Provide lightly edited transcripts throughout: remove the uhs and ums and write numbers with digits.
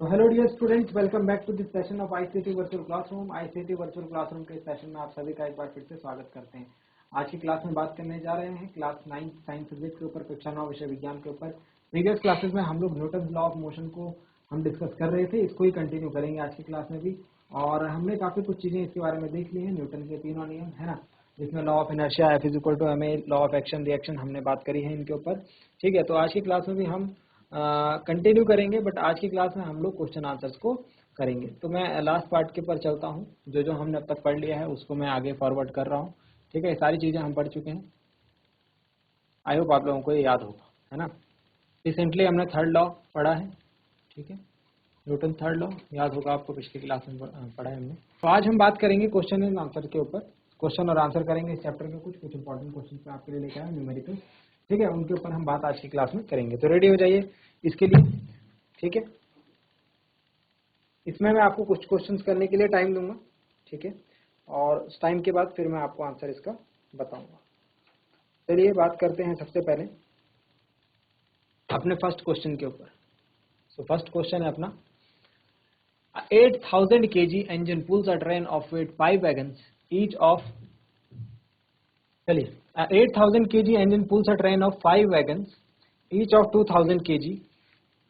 तो hello dear students, welcome back to this session of ICT virtual classroom. ICT virtual classroom के session में आप सभी का एक बार फिर से स्वागत करते हैं। आज की क्लास में बात करने जा रहे हैं क्लास 9 साइंस सब्जेक्ट के ऊपर, कक्षा 9 विषय विज्ञान के ऊपर। प्रीवियस क्लासेस में हम लोग न्यूटन लॉ ऑफ मोशन को हम डिस्कस कर रहे थे, इसको ही कंटिन्यू करेंगे आज की क्लास में भी। और हमने काफी कुछ चीजें इसके बारे में देख ली है। न्यूटन के तीनों नियम है ना, जिसमें law of inertia, F is equal to M A, law of action reaction, हमने बात करी है इनके ऊपर। ठीक है, तो आज की क्लास में भी हम कंटिन्यू करेंगे, बट आज की क्लास में हम लोग क्वेश्चन आंसर्स को करेंगे। तो मैं लास्ट पार्ट के पर चलता हूँ, जो हमने अब तक पढ़ लिया है उसको मैं आगे फॉरवर्ड कर रहा हूँ। ठीक है, सारी चीज़ें हम पढ़ चुके हैं, आई होप आप लोगों को ये याद होगा, है ना। रिसेंटली हमने थर्ड लॉ पढ़ा है, ठीक है, न्यूटन थर्ड लॉ याद होगा आपको, पिछली क्लास में पढ़ा है हमने। तो आज हम बात करेंगे क्वेश्चन एंड आंसर के ऊपर, क्वेश्चन और आंसर करेंगे इस चैप्टर के। कुछ इंपॉर्टेंट क्वेश्चन आपके लिए लेकर आए न्यूमेरिकल, ठीक है, उनके ऊपर हम बात आज की क्लास में करेंगे। तो रेडी हो जाइए इसके लिए, ठीक है। इसमें मैं आपको कुछ क्वेश्चंस करने के लिए टाइम दूंगा, ठीक है, और उस टाइम के बाद फिर मैं आपको आंसर इसका बताऊंगा। चलिए बात करते हैं सबसे पहले अपने फर्स्ट क्वेश्चन के ऊपर। सो फर्स्ट क्वेश्चन है अपना, 8000 kg engine pulls a train of weight 5 wagons each of, चलिए, 8000 kg engine pulls a train of 5 wagons each of 2000 kg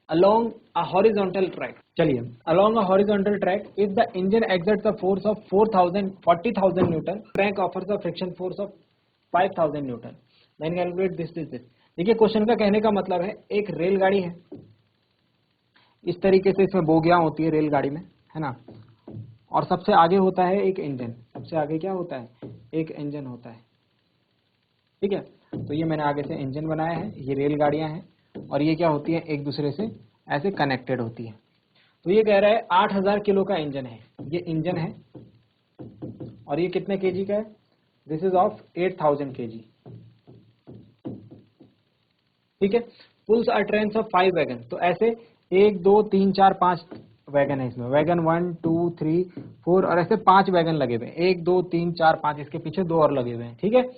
along a horizontal track. चलिए, along a horizontal track, if the engine exerts a force of 40,000 Newton, crank offers a friction force of 5000 Newton. Then calculate this. देखिए question का कहने का मतलब है, एक रेलगाड़ी है, इस तरीके से इसमें बोगियां होती है रेलगाड़ी में, है ना, और सबसे आगे होता है एक इंजन। सबसे आगे क्या होता है? एक इंजन होता है, ठीक है। तो ये मैंने आगे से इंजन बनाया है, ये रेलगाड़ियां हैं, और ये क्या होती है, एक दूसरे से ऐसे कनेक्टेड होती है। तो ये कह रहा है 8000 किलो का इंजन है, ये इंजन है, और ये कितने केजी का है? दिस इज ऑफ 8000 केजी, ठीक है। Pools a train of 5 wagon, तो ऐसे 1 2 3 4 5 वैगन है इसमें, वैगन 1 2 3 4, और ऐसे 5 वैगन लगे हुए हैं, 1 2 3 4 5, इसके पीछे 2 और लगे हुए हैं, ठीक है।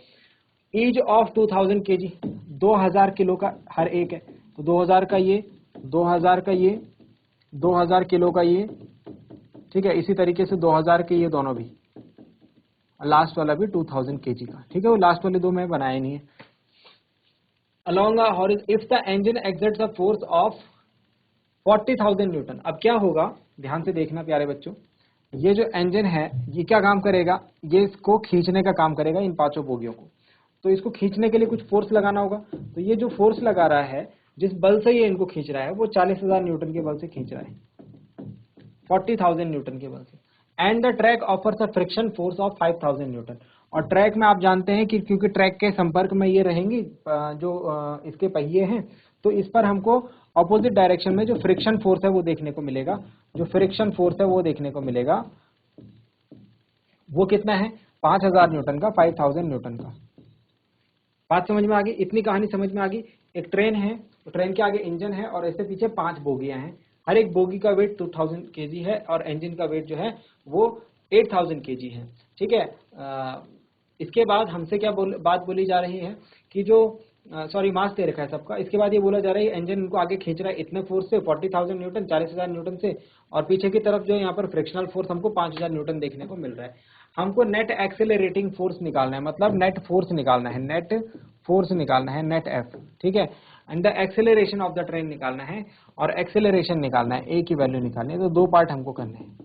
ईच ऑफ 2000 केजी, 2000 किलो का हर एक है, तो 2000 का ये, 2000 का ये, 2000 किलो का ये, ठीक है। इसी तरीके से 2000 के ये दोनों भी, लास्ट वाला भी 2000 केजी का, ठीक है। वो लास्ट वाले दो मैं बनाए नहीं है। along a horizon, if the engine exerts a force of 40,000 Newton, अब क्या होगा, ध्यान से देखना प्यारे बच्चों, ये जो इंजन है ये क्या काम करेगा, ये इसको खींचने का काम करेगा, इन पांचों बोगियों को। तो इसको खींचने के लिए कुछ फोर्स लगाना होगा, तो ये जो फोर्स लगा रहा है, जिस बल से ये इनको खींच रहा है, वो 40,000 न्यूटन के बल से खींच रहा है, 40,000 न्यूटन के बल से। And the track offers a friction force of 5000 Newton, और ट्रैक में आप जानते हैं कि क्योंकि ट्रैक के संपर्क में ये रहेंगी जो इसके पहिए हैं, तो इस पर हमको ऑपोजिट डायरेक्शन में जो फ्रिक्शन फोर्स है वो देखने को मिलेगा। जो फ्रिक्शन फोर्स है वो देखने को मिलेगा, वो कितना है? 5000 न्यूटन का, 5000 न्यूटन का। बात समझ में आ गई? इतनी कहानी समझ में आ गई। एक ट्रेन है, तो ट्रेन के आगे इंजन है, और इससे पीछे 5 बोगियां हैं, हर एक बोगी का वेट 2000 केजी है, और इंजन का वेट जो है वो 8000 केजी है, ठीक है। इसके बाद हमसे क्या बात बोली जा रही है कि जो सॉरी मास दे रखा है सबका। इसके बाद ये बोला जा रहा है इंजन इनको आगे खींच रहा है इतने फोर्स से, 40,000 न्यूटन, 40,000 न्यूटन से, और पीछे की तरफ जो यहाँ पर फ्रिक्शनल फोर्स हमको 5000 न्यूटन देखने को मिल रहा है। हमको नेट एक्सेलरेटिंग फोर्स निकालना है, मतलब नेट फोर्स निकालना है, नेट फोर्स निकालना है, नेट एफ, ठीक है। And the acceleration of the train निकालना है, और एक्सेलरेशन निकालना है, ए की वैल्यू निकालनी है। तो दो पार्ट हमको करने हैं,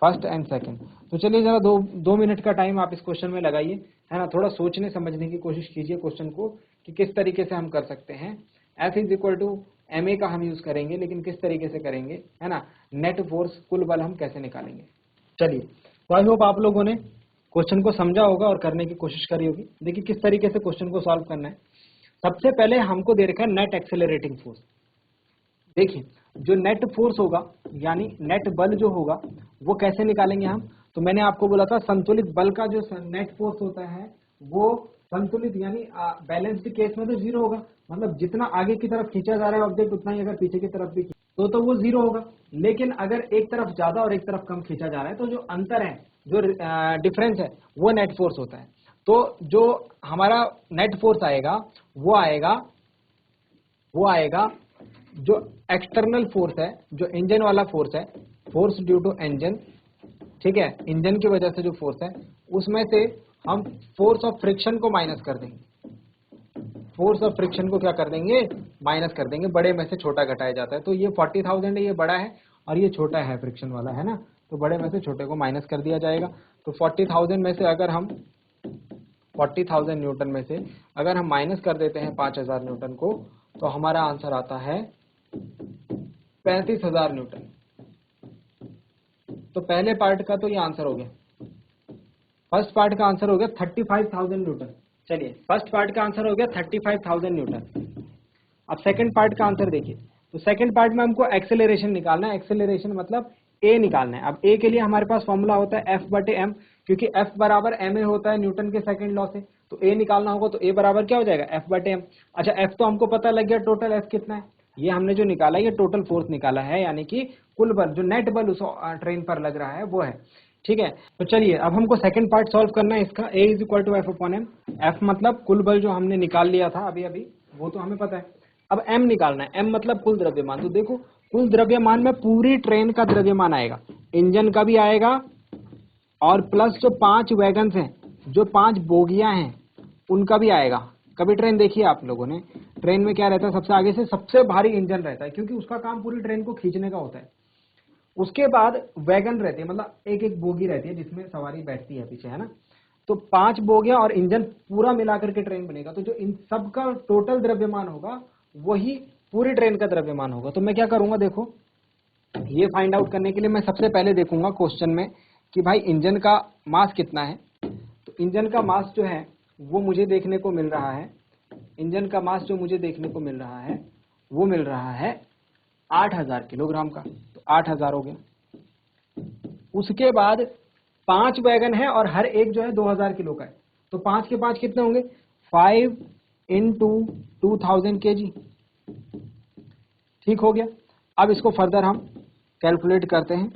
फर्स्ट एंड सेकंड। तो चलिए जरा दो मिनट का टाइम आप इस क्वेश्चन में लगाइए, है ना, थोड़ा सोचने समझने की कोशिश कीजिए क्वेश्चन को कि किस तरीके से हम कर सकते हैं। F is equal to M A का हम यूज करेंगे, लेकिन किस तरीके से करेंगे, है ना, नेट फोर्स, कुल बल हम कैसे निकालेंगे। चलिए, तो आई होप आप लोगों ने क्वेश्चन को समझा होगा और करने की कोशिश करी होगी। देखिए किस तरीके से क्वेश्चन को सॉल्व करना है। सबसे पहले हमको दे रखा है नेट एक्सेलरेटिंग फोर्स। देखिए जो नेट फोर्स होगा, यानी नेट बल जो होगा, वो कैसे निकालेंगे हम। तो मैंने आपको बोला था संतुलित बल का जो नेट फोर्स होता है वो संतुलित यानी बैलेंस्ड केस में तो जीरो होगा, मतलब जितना आगे की तरफ खींचा जा रहा है ऑब्जेक्ट उतना ही अगर पीछे की तरफ भी तो वो जीरो होगा। लेकिन अगर एक तरफ ज्यादा और एक तरफ कम खींचा जा रहा है, तो जो अंतर है, जो डिफरेंस है, वो नेट फोर्स होता है। तो जो हमारा नेट फोर्स आएगा वो आएगा जो एक्सटर्नल फोर्स है, जो इंजन वाला फोर्स है, फोर्स ड्यू टू इंजन, ठीक है, इंजन की वजह से जो फोर्स है उसमें से हम फोर्स ऑफ फ्रिक्शन को माइनस कर देंगे। फोर्स ऑफ फ्रिक्शन को क्या कर देंगे, माइनस कर देंगे, बड़े में से छोटा घटाया जाता है। तो ये 40,000 है, ये बड़ा है और ये छोटा है फ्रिक्शन वाला, है ना, तो बड़े में से छोटे को माइनस कर दिया जाएगा। तो 40,000 में से अगर हम 40,000 न्यूटन में से अगर हम माइनस कर देते हैं 5,000 न्यूटन को, तो हमारा आंसर आता है 35,000 न्यूटन। तो पहले पार्ट का तो ये आंसर हो गया, फर्स्ट पार्ट का आंसर हो गया 35,000 न्यूटन। चलिए, फर्स्ट पार्ट का आंसर हो गया 35,000 न्यूटन। अब सेकंड पार्ट का आंसर देखिए। तो सेकंड पार्ट में हमको एक्सेलरेशन निकालना है, एक्सेलरेशन मतलब ए निकालना है। अब ए के लिए हमारे पास फॉर्मूला होता है एफ बटे एम, क्योंकि एफ बराबर एम ए होता है न्यूटन के सेकंड लॉ से। तो ए निकालना होगा तो ए बराबर क्या हो जाएगा, एफ बटे एम। अच्छा, एफ तो हमको पता लग गया, टोटल एफ कितना है, ये हमने जो निकाला ये टोटल फोर्स निकाला है, यानी कि कुल बल, जो नेट बल उस ट्रेन पर लग रहा है वो है, ठीक है। तो चलिए अब हमको सेकंड पार्ट सॉल्व करना है इसका। A is equal to F upon M. F मतलब कुल बल जो हमने निकाल लिया था अभी अभी, वो तो हमें पता है। अब एम निकालना है, एम मतलब कुल द्रव्यमान। तो देखो, कुल द्रव्यमान में पूरी ट्रेन का द्रव्यमान आएगा, इंजन का भी आएगा और प्लस जो 5 वैगन्स हैं, जो 5 बोगियां हैं, उनका भी आएगा। कभी ट्रेन देखिए आप लोगों ने, ट्रेन में क्या रहता है, सबसे आगे से सबसे भारी इंजन रहता है, क्योंकि उसका काम पूरी ट्रेन को खींचने का होता है। उसके बाद वैगन रहती है, मतलब एक एक बोगी रहती है जिसमें सवारी बैठती है पीछे, है ना। तो 5 बोगियां और इंजन पूरा मिलाकर के ट्रेन बनेगा। तो जो इन सब का टोटल द्रव्यमान होगा वही पूरी ट्रेन का द्रव्यमान होगा। तो मैं क्या करूंगा, देखो, ये फाइंड आउट करने के लिए मैं सबसे पहले देखूंगा क्वेश्चन में कि भाई इंजन का मास कितना है। तो इंजन का मास जो है वो मुझे देखने को मिल रहा है, इंजन का मास जो मुझे देखने को मिल रहा है वो मिल रहा है 8,000 किलोग्राम का। तो 8,000 हो गया। उसके बाद 5 वैगन है और हर एक जो है 2,000 किलो का है। तो 5 के 5 कितने होंगे, 5 इंटू 2,000 kg, ठीक हो गया। अब इसको फर्दर हम कैलकुलेट करते हैं।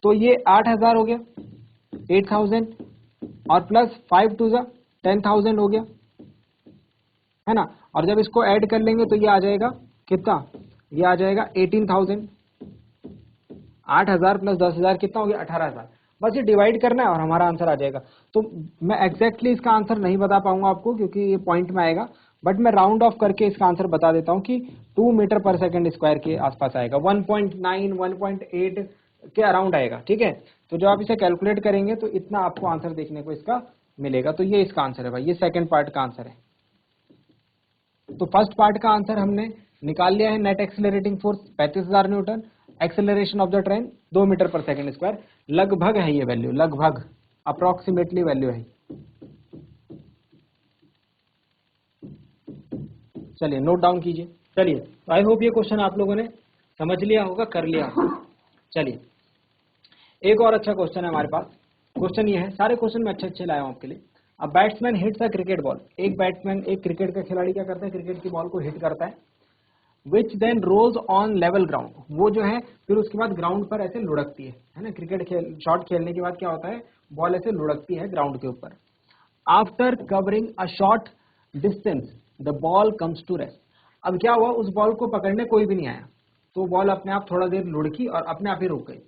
तो ये 8,000 हो गया, 8,000 और प्लस 5 टू 10,000 हो गया, है ना। और जब इसको ऐड कर लेंगे तो ये आ जाएगा कितना, ये आ जाएगा 18,000। 8,000 प्लस 10,000 कितना हो गया, 18,000। बस ये डिवाइड करना है और हमारा आंसर आ जाएगा। तो मैं एग्जैक्टली इसका आंसर नहीं बता पाऊंगा आपको, क्योंकि ये पॉइंट में आएगा, बट मैं राउंड ऑफ करके इसका आंसर बता देता हूँ कि 2 मीटर पर सेकंड स्क्वायर के आसपास आएगा, 1.9 1.8 के अराउंड आएगा, ठीक है। तो जब आप इसे कैलकुलेट करेंगे तो इतना आपको आंसर देखने को इसका मिलेगा। तो ये इसका आंसर है भाई, ये सेकंड पार्ट का आंसर है। तो फर्स्ट पार्ट का आंसर हमने निकाल लिया है, net accelerating force 35,000 newton, acceleration of the train 2 metre पर सेकंड स्क्वायर। लगभग है ये वैल्यू, लगभग अप्रोक्सीमेटली वैल्यू है। चलिए नोट डाउन कीजिए। चलिए, आई होप ये क्वेश्चन आप लोगों ने समझ लिया होगा, कर लिया होगा। चलिए, एक और अच्छा क्वेश्चन है हमारे पास। क्वेश्चन ये है, सारे क्वेश्चन मैं अच्छे अच्छे लाया हूं आपके लिए। अब batsman hits a cricket ball, एक बैट्समैन, एक क्रिकेट का खिलाड़ी क्या करता है, क्रिकेट की बॉल को हिट करता है, which then rose on level ground, वो जो है फिर उसके बाद ग्राउंड पर ऐसे लुढ़कती है ना। क्रिकेट शॉट खेलने के बाद क्या होता है, बॉल ऐसे लुढ़कती है ग्राउंड के ऊपर। After covering a short distance the ball comes to rest. अब क्या हुआ, उस बॉल को पकड़ने कोई भी नहीं आया, तो बॉल अपने आप थोड़ा देर लुढ़की और अपने आप ही रुक गई।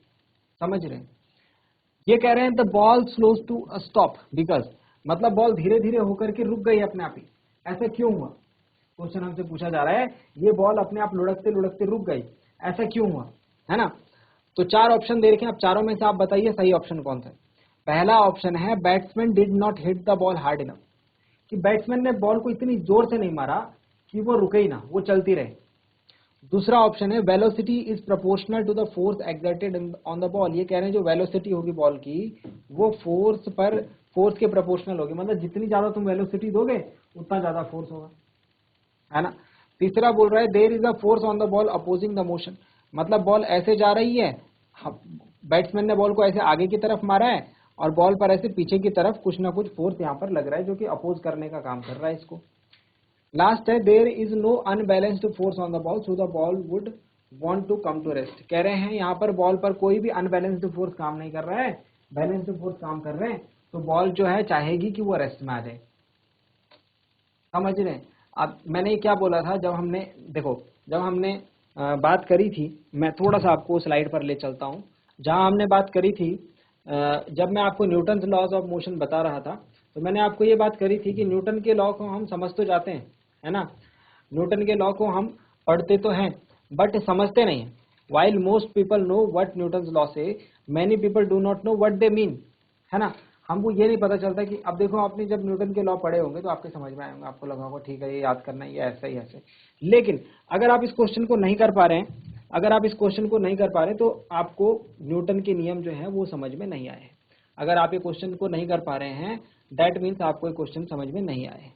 समझ रहे हैं, ये कह रहे हैं the ball slows to stop because, मतलब बॉल धीरे धीरे होकर के रुक गई अपने आप ही। ऐसा क्यों हुआ, क्वेश्चन हमसे पूछा जा रहा है, ये बॉल अपने आप लुढ़कते लुढ़कते रुक गई, ऐसा क्यों हुआ, है ना। तो 4 ऑप्शन दे रखे हैं, अब चारों में से आप बताइए सही ऑप्शन कौन सा है। पहला ऑप्शन है batsman did not hit the ball hard enough, कि बैट्समैन ने बॉल को इतनी जोर से नहीं मारा कि वो रुके ही ना, वो चलती रहे। दूसरा ऑप्शन है velocity is proportional to the force exerted on the ball, ये कह रहे हैं जो वेलोसिटी होगी बॉल की वो फोर्स के प्रोपोर्शनल होगी, मतलब जितनी ज्यादा तुम वेलोसिटी दोगे उतना ज्यादा फोर्स होगा, है ना। तीसरा बोल रहा है there is a force on the ball opposing the motion, मतलब बॉल ऐसे जा रही है, बैट्समैन ने बॉल को ऐसे आगे की तरफ मारा है और बॉल पर ऐसे पीछे की तरफ कुछ ना कुछ फोर्स यहाँ पर लग रहा है जो कि अपोज करने का काम कर रहा है इसको। लास्ट है there is no unbalanced force on the ball so the ball would want to come to rest, कह रहे हैं यहाँ पर बॉल पर कोई भी अनबैलेंस्ड फोर्स काम नहीं कर रहा है, बैलेंस्ड फोर्स काम कर रहे हैं, तो बॉल जो है चाहेगी कि वो रेस्ट में आ जाए। समझ रहे हैं। अब मैंने क्या बोला था, जब हमने देखो जब हमने बात करी थी, मैं थोड़ा सा आपको स्लाइड पर ले चलता हूँ, जहाँ हमने बात करी थी जब मैं आपको न्यूटन लॉज ऑफ मोशन बता रहा था, तो मैंने आपको ये बात करी थी कि न्यूटन के लॉ को हम समझ तो जाते हैं, है ना, न्यूटन के लॉ को हम पढ़ते तो हैं बट समझते नहीं हैं। While most people know what Newton law say, many people do not know what they mean, है ना। हमको ये नहीं पता चलता कि अब देखो आपने जब न्यूटन के लॉ पढ़े होंगे तो आपके समझ में आएंगे, आपको लगा होगा ठीक है ये याद करना है, ये ऐसा ही ऐसे। लेकिन अगर आप इस क्वेश्चन को नहीं कर पा रहे हैं, अगर आप इस क्वेश्चन को नहीं कर पा रहे तो आपको न्यूटन के नियम जो है वो समझ में नहीं आए। अगर आप ये क्वेश्चन को नहीं कर पा रहे हैं दैट मीन्स आपको ये क्वेश्चन समझ में नहीं आए,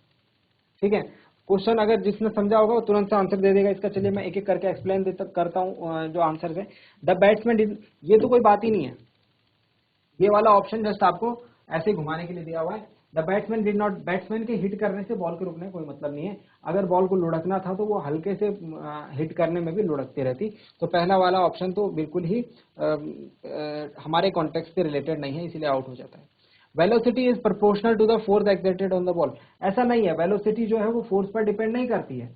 ठीक है। क्वेश्चन अगर जिसने समझा होगा वो तुरंत से आंसर दे देगा इसका। चलिए मैं एक एक करके एक्सप्लेन करता हूँ जो आंसर है। द बैट्समैन, ये तो कोई बात ही नहीं है, ये वाला ऑप्शन जस्ट आपको ऐसे घुमाने के लिए दिया हुआ है। The batsman did not, batsman के हिट करने से बॉल के रुकने का कोई मतलब नहीं है। अगर बॉल को लुढ़कना था तो वो हल्के से हिट करने में भी लुढ़कती रहती। तो पहला वाला ऑप्शन तो बिल्कुल ही हमारे कॉन्टेक्स्ट से रिलेटेड नहीं है, इसीलिए आउट हो जाता है। Velocity is proportional to the force exerted on the ball, ऐसा नहीं है, वेलोसिटी जो है वो फोर्स पर डिपेंड नहीं करती है,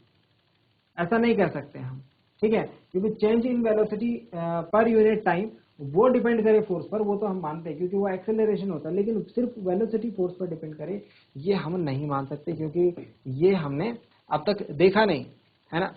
ऐसा नहीं कह सकते हम, ठीक है, क्योंकि change in velocity per unit time वो डिपेंड करे फोर्स पर, वो तो हम मानते हैं क्योंकि वो एक्सेलरेशन होता है, लेकिन सिर्फ वेलोसिटी फोर्स पर डिपेंड करे ये हम नहीं मान सकते, क्योंकि ये हमने अब तक देखा नहीं, है ना।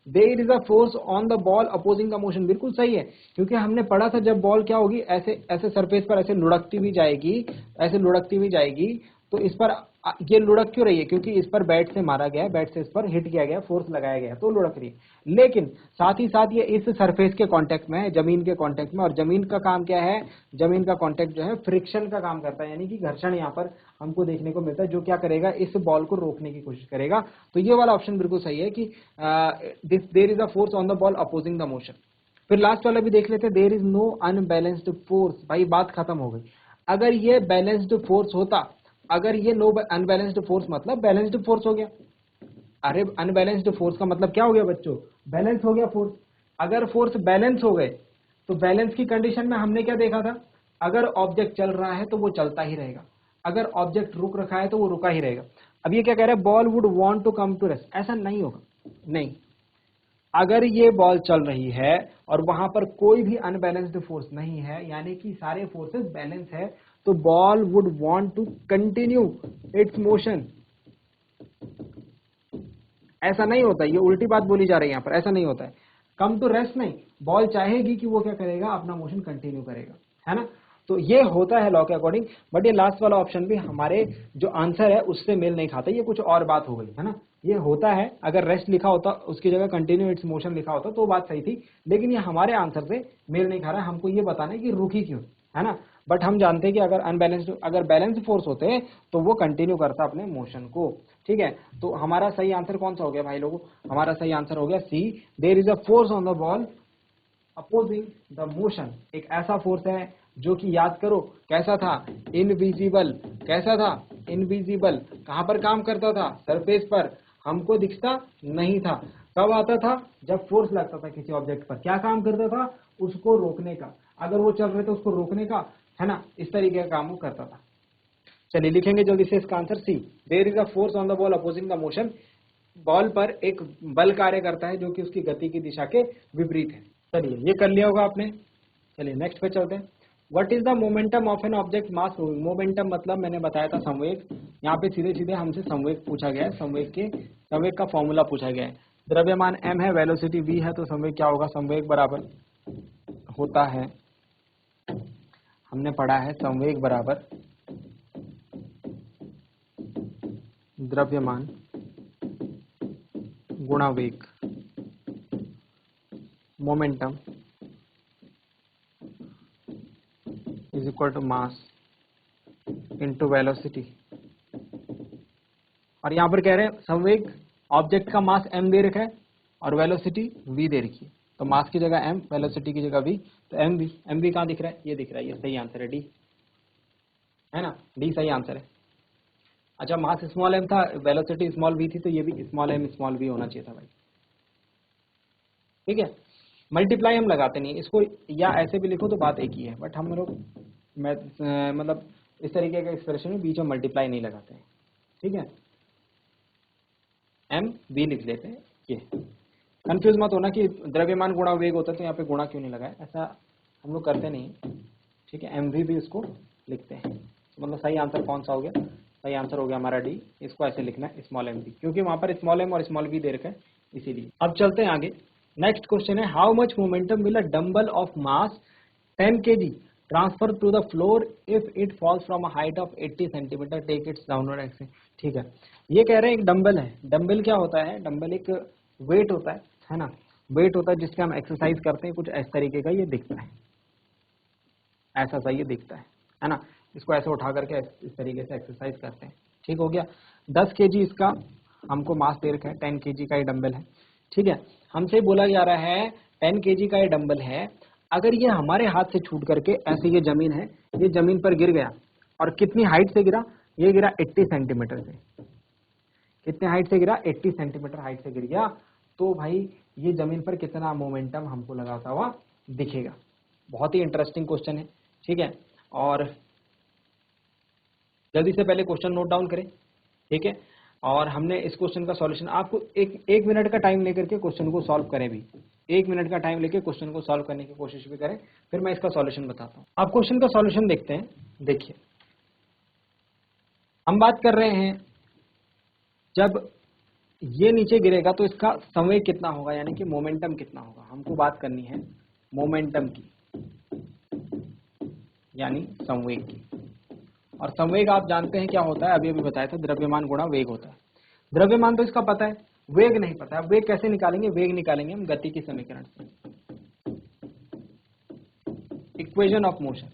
There is a force on the ball opposing the motion, बिल्कुल सही है, क्योंकि हमने पढ़ा था जब बॉल क्या होगी, ऐसे ऐसे सरफेस पर ऐसे लुढ़कती भी जाएगी, ऐसे लुढ़कती भी जाएगी, तो इस पर ये लुढ़क क्यों रही है, क्योंकि इस पर बैट से मारा गया है, बैट से इस पर हिट किया गया, फोर्स लगाया गया, तो लुढ़क रही है। लेकिन साथ ही साथ ये इस सरफेस के कांटेक्ट में है, जमीन के कांटेक्ट में, और जमीन का काम क्या है, जमीन का कांटेक्ट जो है फ्रिक्शन का काम करता है, यानी कि घर्षण यहाँ पर हमको देखने को मिलता है, जो क्या करेगा, इस बॉल को रोकने की कोशिश करेगा। तो ये वाला ऑप्शन बिल्कुल सही है कि there is a force on the ball opposing the motion. फिर लास्ट वाला भी देख लेते हैं, there is no unbalanced force. भाई बात खत्म हो गई। अगर ये बैलेंस्ड फोर्स होता, अगर ये नो अनबैलेंस्ड फोर्स मतलब बैलेंस्ड फोर्स हो गया। अरे अनबैलेंस्ड फोर्स का मतलब क्या हो गया बच्चों, बैलेंस हो गया फोर्स। अगर फोर्स बैलेंस हो गए तो बैलेंस की कंडीशन में हमने क्या देखा था, अगर ऑब्जेक्ट चल रहा है तो वो चलता ही रहेगा, अगर ऑब्जेक्ट रुक रखा है तो वो रुका ही रहेगा। अब ये क्या कह रहा है, ball would want to come to rest, ऐसा नहीं होगा, नहीं। अगर ये बॉल चल रही है और वहां पर कोई भी अनबैलेंस्ड फोर्स नहीं है, यानी कि सारे फोर्सेस बैलेंस है, तो ball would want to continue its motion. ऐसा नहीं होता, ये उल्टी बात बोली जा रही है यहाँ पर, ऐसा नहीं होता है। कम टू रेस्ट नहीं, बॉल चाहेगी कि वो क्या करेगा, अपना मोशन कंटिन्यू करेगा, है ना। तो ये होता है लॉ के अकॉर्डिंग। बट ये लास्ट वाला ऑप्शन भी हमारे जो आंसर है उससे मेल नहीं खाता, ये कुछ और बात हो गई, है ना। ये होता है, अगर रेस्ट लिखा होता उसकी जगह कंटिन्यू इट्स मोशन लिखा होता तो बात सही थी, लेकिन ये हमारे आंसर से मेल नहीं खा रहा है। हमको ये बताना है कि रुकी क्यों, है ना। बट हम जानते हैं कि अगर बैलेंस फोर्स होते तो वो कंटिन्यू करता अपने मोशन को, ठीक है। तो हमारा सही आंसर कौन सा हो गया भाई लोगों, हमारा सही आंसर हो गया C, there is a force on the ball opposing the motion. एक ऐसा फोर्स है जो कि याद करो कैसा था, इनविजिबल। कैसा था, इनविजिबल। कहां पर काम करता था, सरफेस पर, हमको दिखता नहीं था। कब आता था, जब फोर्स लगता था किसी ऑब्जेक्ट पर, क्या काम करता था, उसको रोकने का। अगर वो चल रहे थे उसको रोकने का, है ना, इस तरीके का काम वो करता था। चलिए लिखेंगे जल्दी से इसका answer C, there is a force on the ball opposing the motion. Ball पर एक बल कार्य करता है जो कि उसकी गति की दिशा के विपरीत है। चलिए ये कर लिया होगा आपने। चलिए नेक्स्ट पे चलते हैं। What is the momentum of an object mass moving. Momentum मतलब मैंने बताया था संवेग, यहाँ पे सीधे सीधे हमसे संवेग पूछा गया है, संवेग का फॉर्मूला पूछा गया है। द्रव्यमान m है, वेलोसिटी v है, तो संवेग क्या होगा, संवेग बराबर होता है, हमने पढ़ा है संवेग बराबर द्रव्यमान गुणा वेग, momentum is equal to mass into velocity. और यहां पर कह रहे हैं संवेग, ऑब्जेक्ट का मास m दे रखा है और वेलोसिटी v दे रखी है, तो मास की जगह m, वेलोसिटी की जगह v, तो m v कहां दिख रहा है, ये दिख रहा है, ये सही आंसर है, डी, है ना, डी सही आंसर है। अच्छा मास स्मॉल m था, वेलोसिटी स्मॉल v थी, तो ये भी स्मॉल m स्मॉल v होना चाहिए था भाई, ठीक है। मल्टीप्लाई हम लगाते नहीं इसको, या ऐसे भी लिखो तो बात एक ही है, बट हम लोग मतलब इस तरीके के एक्सप्रेशन में बीच में मल्टीप्लाई नहीं लगाते हैं, ठीक है। m v लिख लेते हैं ये। कंफ्यूज मत होना कि द्रव्यमान गुणा वेग होता है तो यहाँ पे गुणा क्यों नहीं लगा है, ऐसा हम लोग करते नहीं, ठीक है। एमवी भी इसको लिखते हैं, मतलब सही आंसर कौन सा हो गया, सही आंसर हो गया हमारा डी। इसको ऐसे लिखना है स्मॉल एम वी, क्योंकि वहां पर स्मॉल एम और स्मॉल वी दे रखा है इसीलिए। अब चलते हैं आगे, नेक्स्ट क्वेश्चन है how much momentum will a dumbbell of mass 10 kg transfer to the floor if it falls from a height of 80 centimetre, take its downward action. ठीक है, ये कह रहे हैं एक डंबल है। डंबल क्या होता है, डंबल एक वेट होता है ना, वेट होता है जिसके हम एक्सरसाइज करते हैं, कुछ इस तरीके का ये दिखता है, ऐसा सा ये दिखता है ना। इसको ऐसे उठा करके इस तरीके से एक्सरसाइज करते हैं, ठीक हो गया। 10 kg इसका हमको मास दे रखा है, 10 kg का ये डंबल है, ठीक है। हमसे बोला जा रहा है 10 kg का ये डंबल है, अगर ये हमारे हाथ से छूट करके ऐसे ये जमीन है, ये जमीन पर गिर गया, और कितनी हाइट से गिरा, ये गिरा 80 सेंटीमीटर से, कितने हाइट से गिरा, 80 सेंटीमीटर हाइट से गिर गया, तो भाई ये जमीन पर कितना मोमेंटम हमको लगाता हुआ दिखेगा। बहुत ही इंटरेस्टिंग क्वेश्चन है, ठीक है। और जल्दी से पहले क्वेश्चन नोट डाउन करें, ठीक है। और हमने इस क्वेश्चन का सॉल्यूशन आपको एक मिनट का टाइम लेकर के क्वेश्चन को सॉल्व करें भी, 1 मिनट का टाइम लेकर क्वेश्चन को सॉल्व करने की कोशिश भी करें, फिर मैं इसका सॉल्यूशन बताता हूं। अब क्वेश्चन का सॉल्यूशन देखते हैं। देखिए, हम बात कर रहे हैं जब ये नीचे गिरेगा तो इसका संवेग कितना होगा, यानी कि मोमेंटम कितना होगा, हमको बात करनी है मोमेंटम की, यानी संवेग की। और संवेग आप जानते हैं क्या होता है, अभी अभी बताया था, द्रव्यमान गुणा वेग होता है। द्रव्यमान तो इसका पता है, वेग नहीं पता है। वेग कैसे निकालेंगे, वेग निकालेंगे हम गति की समीकरण से, इक्वेशन ऑफ मोशन।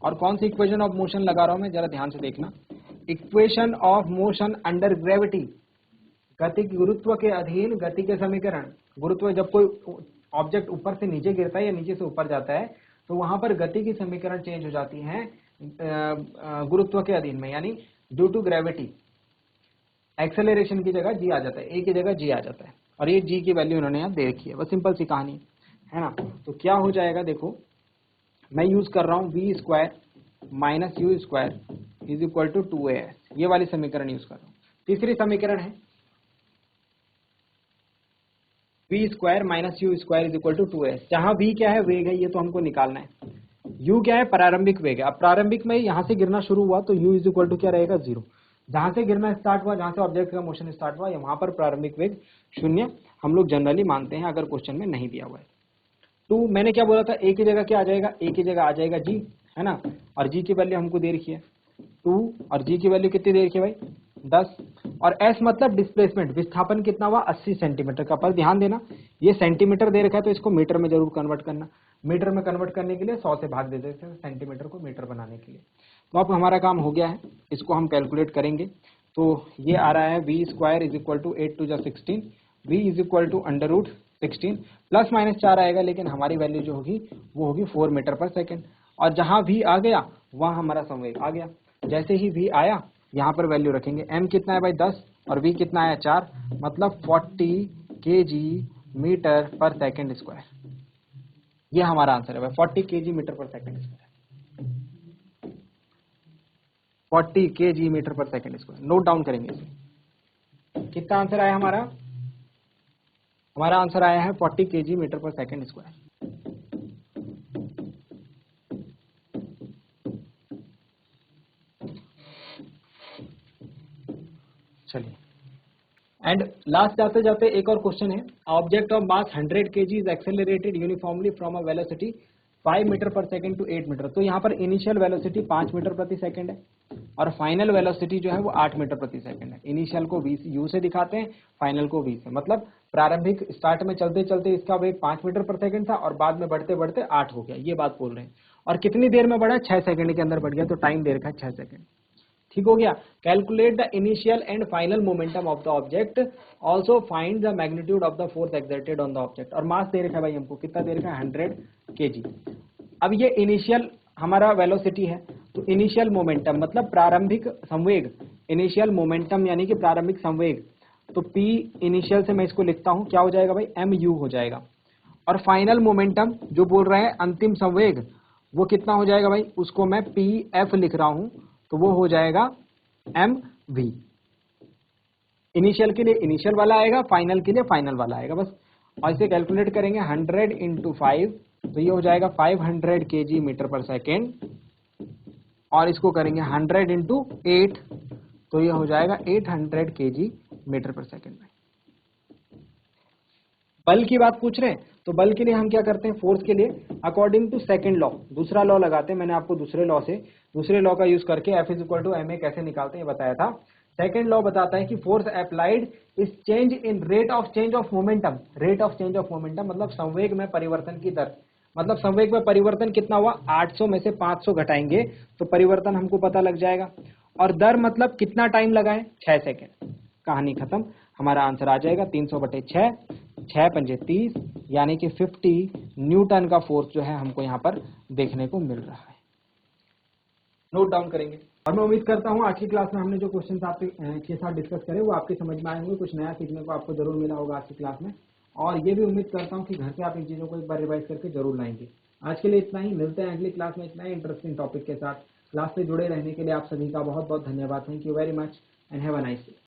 और कौन सी इक्वेशन ऑफ मोशन लगा रहा हूं मैं, जरा ध्यान से देखना, equation of motion under gravity, गति की गुरुत्व के अधीन गति के समीकरण। गुरुत्व, जब कोई ऑब्जेक्ट ऊपर से नीचे गिरता है या नीचे से ऊपर जाता है तो वहां पर गति की समीकरण चेंज हो जाती है गुरुत्व के अधीन में, यानी ड्यू टू ग्रेविटी। एक्सेलरेशन की जगह जी आ जाता है, ए की जगह जी आ जाता है, और ये जी की वैल्यू उन्होंने यहाँ दे रखी है, बस सिंपल सी कहानी है ना। तो क्या हो जाएगा, देखो मैं यूज कर रहा हूं V square minus U square is equal to 2as, ये वाली समीकरण यूज कर रहा हूं। तीसरी समीकरण है V square minus U square is equal to 2s, जहां v क्या है, वेग है, ये तो हमको निकालना है। u क्या है, प्रारंभिक वेग है। अब प्रारंभिक में यहां से गिरना शुरू हुआ तो u इज इक्वल टू क्या रहेगा, 0। जहां से गिरना स्टार्ट हुआ, जहां से ऑब्जेक्ट का मोशन स्टार्ट हुआ, वहां पर प्रारंभिक वेग 0 हम लोग जनरली मानते हैं, अगर क्वेश्चन में नहीं दिया हुआ है। 2 मैंने क्या बोला था, a की जगह क्या आ जाएगा, a की जगह आ जाएगा g, है ना। और g की वैल्यू हमको दे रखी है 2, और g की वैल्यू कितनी दे रखी है भाई, 10। और s मतलब डिस्प्लेसमेंट, विस्थापन कितना हुआ, 80 सेंटीमीटर का। पर ध्यान देना, ये सेंटीमीटर दे रखा है तो इसको मीटर में जरूर कन्वर्ट करना। मीटर में कन्वर्ट करने के लिए 100 से भाग दे देते हैं सेंटीमीटर को मीटर बनाने के लिए। तो अब हमारा काम हो गया है, इसको हम कैलकुलेट करेंगे। तो ये आ रहा है V square is equal to 8 2 16, V is equal to under root 16, plus minus 4 आएगा, लेकिन हमारी वैल्यू जो होगी वो होगी 4 मीटर पर सेकेंड। और जहां v आ गया वहां हमारा संवेग आ गया। जैसे ही v आया यहाँ पर वैल्यू रखेंगे, m कितना है भाई 10 और v कितना है 4, मतलब 40 kg metre per second square. ये हमारा आंसर है भाई, 40 kg metre per second square, 40 kg metre per second square. Note down करेंगे इसे। कितना आंसर आया हमारा, हमारा आंसर आया है 40 kg metre per second square. चलिए, एंड लास्ट जाते जाते एक और क्वेश्चन है, object of mass 100 kg is accelerated uniformly from a velocity 5 metre per second to 8 metre. तो यहाँ पर इनिशियल वेलोसिटी 5 मीटर प्रति सेकेंड है और फाइनल वेलोसिटी जो है वो 8 मीटर प्रति सेकेंड है। इनिशियल को u से दिखाते हैं, फाइनल को v से। मतलब प्रारंभिक स्टार्ट में चलते चलते इसका वेग 5 मीटर पर सेकेंड था और बाद में बढ़ते बढ़ते 8 हो गया, ये बात बोल रहे हैं। और कितनी देर में बढ़ा, 6 सेकेंड के अंदर बढ़ गया, तो टाइम दे रखा है 6 सेकेंड। ठीक हो गया। Calculate the initial and final momentum of the object, also find the magnitude of the force exerted on the object. और मास दे रखा है भाई हमको, कितना दे रखा है, 100 kg। अब ये इनिशियल हमारा वेलोसिटी है, तो इनिशियल मोमेंटम मतलब प्रारंभिक संवेग, इनिशियल मोमेंटम यानी कि प्रारंभिक संवेग। तो P इनिशियल से मैं इसको लिखता हूं, क्या हो जाएगा भाई, mu हो जाएगा। और फाइनल मोमेंटम जो बोल रहे हैं अंतिम संवेग, वो कितना हो जाएगा भाई, उसको मैं PF लिख रहा हूं, तो वो हो जाएगा mv। इनिशियल के लिए इनिशियल वाला आएगा, फाइनल के लिए फाइनल वाला आएगा बस। और इसे कैलकुलेट करेंगे 100 इंटू 5, तो ये हो जाएगा 500 kg मीटर पर सेकेंड, और इसको करेंगे 100 इंटू 8, तो ये हो जाएगा 800 kg मीटर पर सेकेंड में। बल की बात पूछ रहे हैं, तो बल के लिए हम क्या करते हैं, फोर्स के लिए अकॉर्डिंग टू सेकंड लॉ, दूसरा लॉ लगाते हैं। मैंने आपको दूसरे लॉ का यूज करके F इक्वल टू ma कैसे निकालते हैं ये बताया था। सेकंड लॉ बताता है कि force applied is change in rate of change of momentum. Rate of change of momentum मतलब संवेग में परिवर्तन की दर, मतलब संवेग में परिवर्तन कितना हुआ, 800 में से 500 घटाएंगे तो परिवर्तन हमको पता लग जाएगा। और दर मतलब कितना टाइम लगाए, 6 सेकेंड। कहानी खत्म, हमारा आंसर आ जाएगा 300/6, 6 पंजे 30, यानी कि 50 न्यूटन का फोर्स जो है हमको यहाँ पर देखने को मिल रहा है। नोट डाउन करेंगे। और मैं उम्मीद करता हूँ आज की क्लास में हमने जो क्वेश्चन आपके के साथ डिस्कस करे वो आपके समझ में आए होंगे, कुछ नया सीखने को आपको जरूर मिला होगा आज की क्लास में। और ये भी उम्मीद करता हूँ कि घर से आप इन चीज़ों को एक बार रिवाइज करके जरूर लाएंगे। आज के लिए इतना ही, मिलते हैं अगली क्लास में इतना ही इंटरेस्टिंग टॉपिक के साथ। क्लास से जुड़े रहने के लिए आप सभी का बहुत बहुत धन्यवाद। Thank you very much and have a nice day.